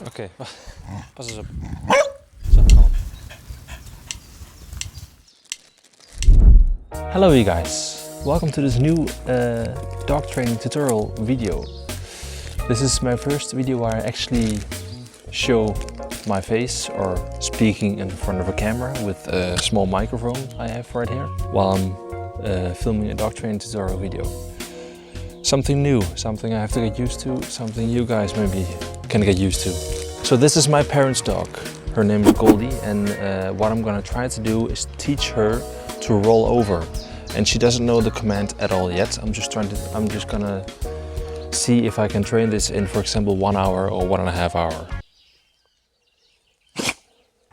Oké, pas eens op. Zo, kom op. Hello you guys, welcome to this new dog training tutorial video. This is my first video where I actually show my face or speaking in front of a camera with a small microphone I have right here while I'm filming a dog training tutorial video. Something new, something I have to get used to, something you guys maybe can get used to. So this is my parents' dog. Her name is Goldie, and what I'm gonna try to do is teach her to roll over. And she doesn't know the command at all yet. I'm just gonna see if I can train this in, for example, 1 hour or 1.5 hours.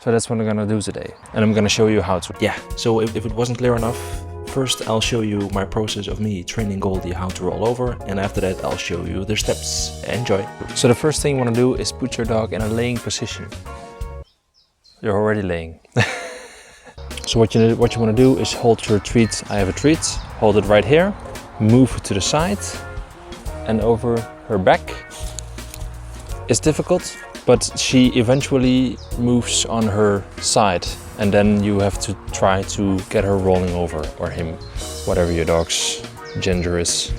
So that's what I'm gonna do today. And I'm gonna show you how to. Yeah, so if it wasn't clear enough, first I'll show you my process of me training Goldie how to roll over, and after that I'll show you the steps. Enjoy! So the first thing you want to do is put your dog in a laying position. You're already laying. So what you want to do is hold your treat. I have a treat. Hold it right here. Move it to the side and over her back. It's difficult, but she eventually moves on her side. And then you have to try to get her rolling over, or him, whatever your dog's gender is.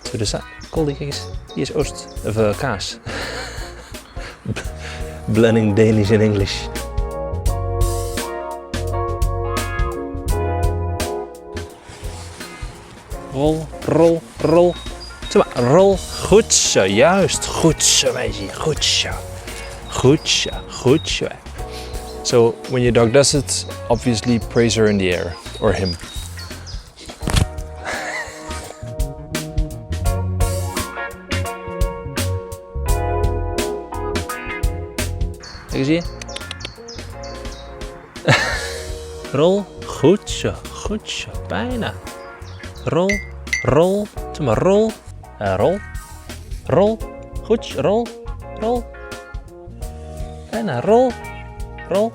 To the side. Goldie, kijk eens. Hier is oost, of kaas. Blending Danish and English. Rol, rol, rol. Zeg maar, rol. Goed zo, juist. Goed zo, meisje. Goed zo. Goed zo, goed zo. So when your dog does it, obviously praise her in the air, or him. Kijk eens hier. Rol, goed zo, goed zo, bijna. Rol, rol, zeg maar rol, rol, rol, goed, rol, rol. Bijna, rol, rol.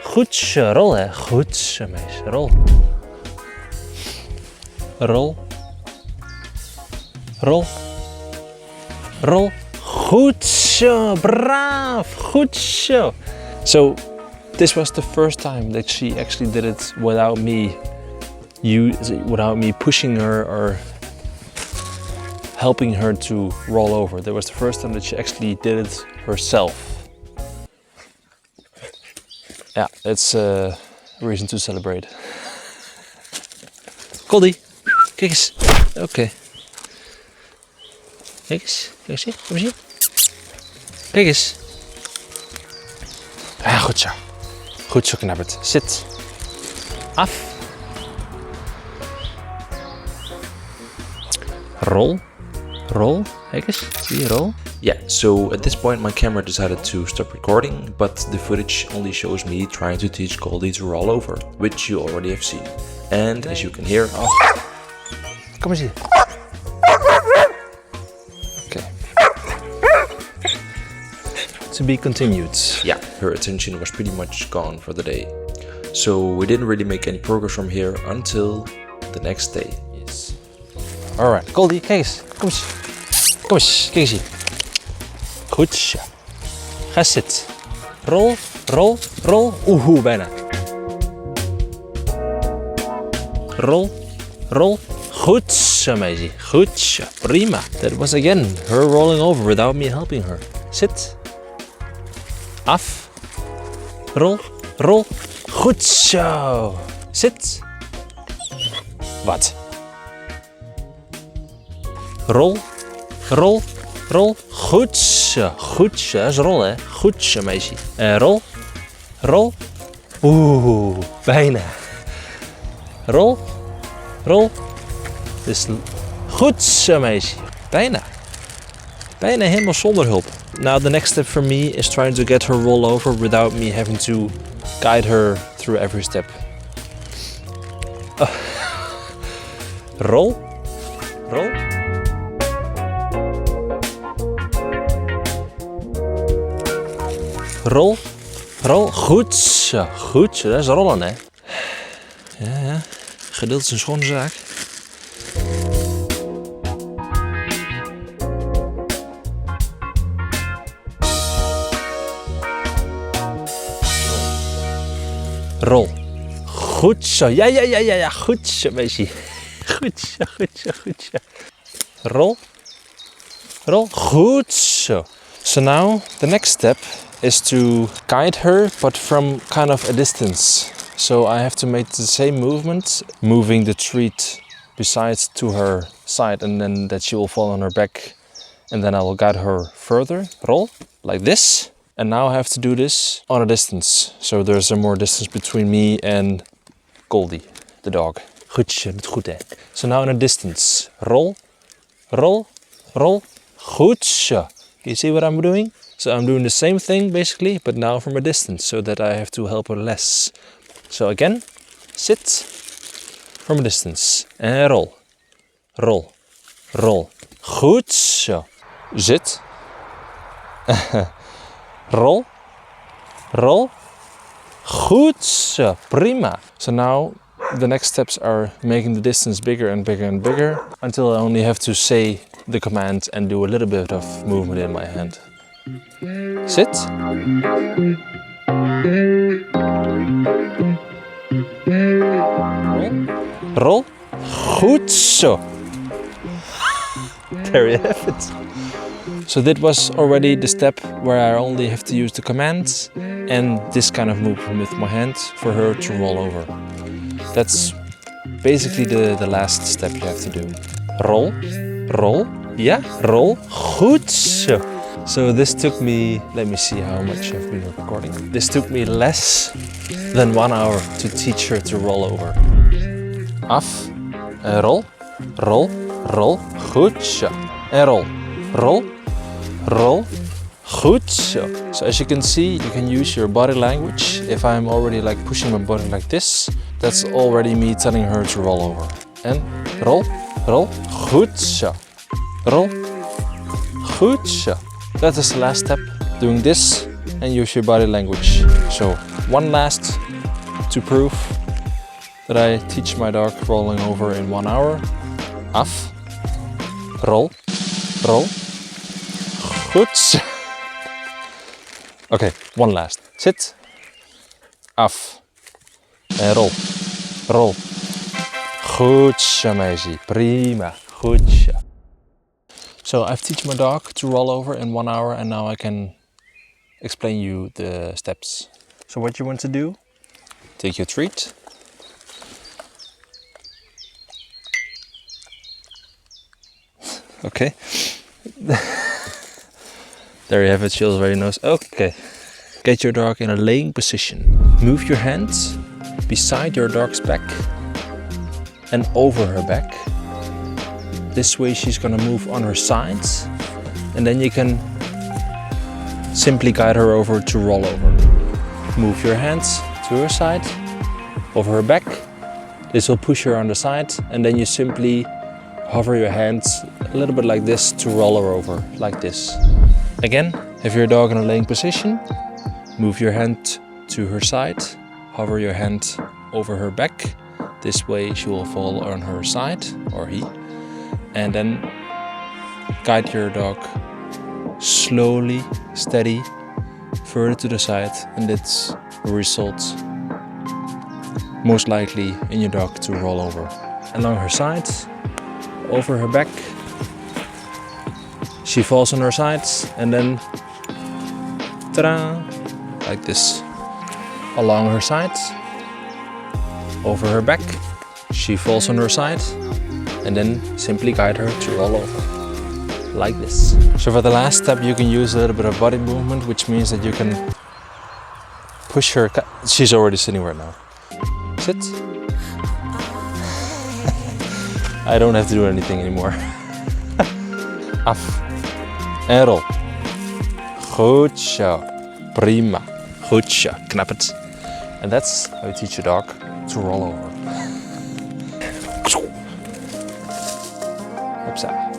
Goed zo, rol hè, goed zo meisje, rol. Rol. Rol. Rol. Goed zo, braaf, goed zo. So, this was the first time that she actually did it without me pushing her or helping her to roll over. That was the first time that she actually did it herself. Yeah, that's a reason to celebrate. Goldie, kijk eens. Oké. Kijk eens, kijk eens, kom eens hier. Kijk eens. Ja, goed zo. Goed zo knabberd. Zit. Af. Rol. Roll. Kijk eens. Zie je, roll. Yeah, so at this point my camera decided to stop recording, but the footage only shows me trying to teach Goldie to roll over, which you already have seen. And as you can hear... Oh. Kom eens hier. Okay. To be continued. Yeah, her attention was pretty much gone for the day. So we didn't really make any progress from here until the next day. Yes. Alright, Goldie, kijk eens. Kom eens. Kom eens, kijk eens hier. Goed zo. Ga zitten. Rol, rol, rol. Oeh, bijna. Rol, rol. Goed zo, meisje. Goed zo. Prima. That was again her rolling over without me helping her. Zit. Af. Rol, rol. Goed zo. Zit. Wat? Rol, rol, rol. Goed zo, goed zo. Dat is rol hè. Goed zo meisje. Rol, rol. Oeh, bijna. Rol, rol. Dus goed zo meisje. Bijna. Bijna helemaal zonder hulp. Now the next step for me is trying to get her roll over without me having to guide her through every step. Rol, rol. Rol, rol, goed zo, goed zo, dat is rollen hè. Ja, geduld is een schone zaak. Goed zo. Ja. Goed zo, meisje. Goed zo. Roll. Goed zo. So now the next step is to guide her, but from kind of a distance. So I have to make the same movement, moving the treat besides to her side, and then that she will fall on her back. And then I will guide her further. Roll, like this. And now I have to do this on a distance. So there's a more distance between me and Goldie, the dog. Goedje, goed hè. So now in a distance. Roll. Goedje. You see what I'm doing? So I'm doing the same thing basically, but now from a distance, so that I have to help her less. So again, sit from a distance. En roll. Goed zo. Zit. Roll. Goed zo. Prima. So now the next steps are making the distance bigger and bigger until I only have to say the command and do a little bit of movement in my hand. Sit. Roll. Goed zo. There you have it. So that was already the step where I only have to use the commands and this kind of movement with my hand for her to roll over. That's basically the last step you have to do. Roll. Yeah, roll. Goed zo. So this took me, let me see how much I've been recording. This took me less than 1 hour to teach her to roll over. Af. Roll. Goed zo. En roll. Goed zo. So as you can see, you can use your body language. If I'm already like pushing my body like this, that's already me telling her to roll over. And roll. Goed zo. Roll. Goed zo. That is the last step. Doing this and use your body language. So one last to prove that I teach my dog rolling over in 1 hour. Af. Roll. Goed. Okay, one last. Sit. Af. En roll. Goed zo, meisje. Prima. Goed zo. So I've teach my dog to roll over in 1 hour, and now I can explain you the steps. So what you want to do? Take your treat. Okay. There you have it, she already knows. Okay. Get your dog in a laying position. Move your hands beside your dog's back and over her back. This way she's gonna move on her sides, and then you can simply guide her over to roll over. Move your hands to her side, over her back. This will push her on the side, and then you simply hover your hands a little bit like this to roll her over, like this. Again, have your dog in a laying position, move your hand to her side, hover your hand over her back. This way she will fall on her side, or he. And then guide your dog slowly, steady, further to the side, and that's the result most likely in your dog to roll over. Along her side, over her back, she falls on her sides, and then ta-da, like this. Along her sides, over her back, she falls on her side, and then simply guide her to roll over, like this. So for the last step you can use a little bit of body movement, which means that you can push her. She's already sitting right now. Sit. I don't have to do anything anymore. Af. En roll. Goed zo. Prima. Goed zo. Knap het. And that's how you teach your dog to roll over. Upside.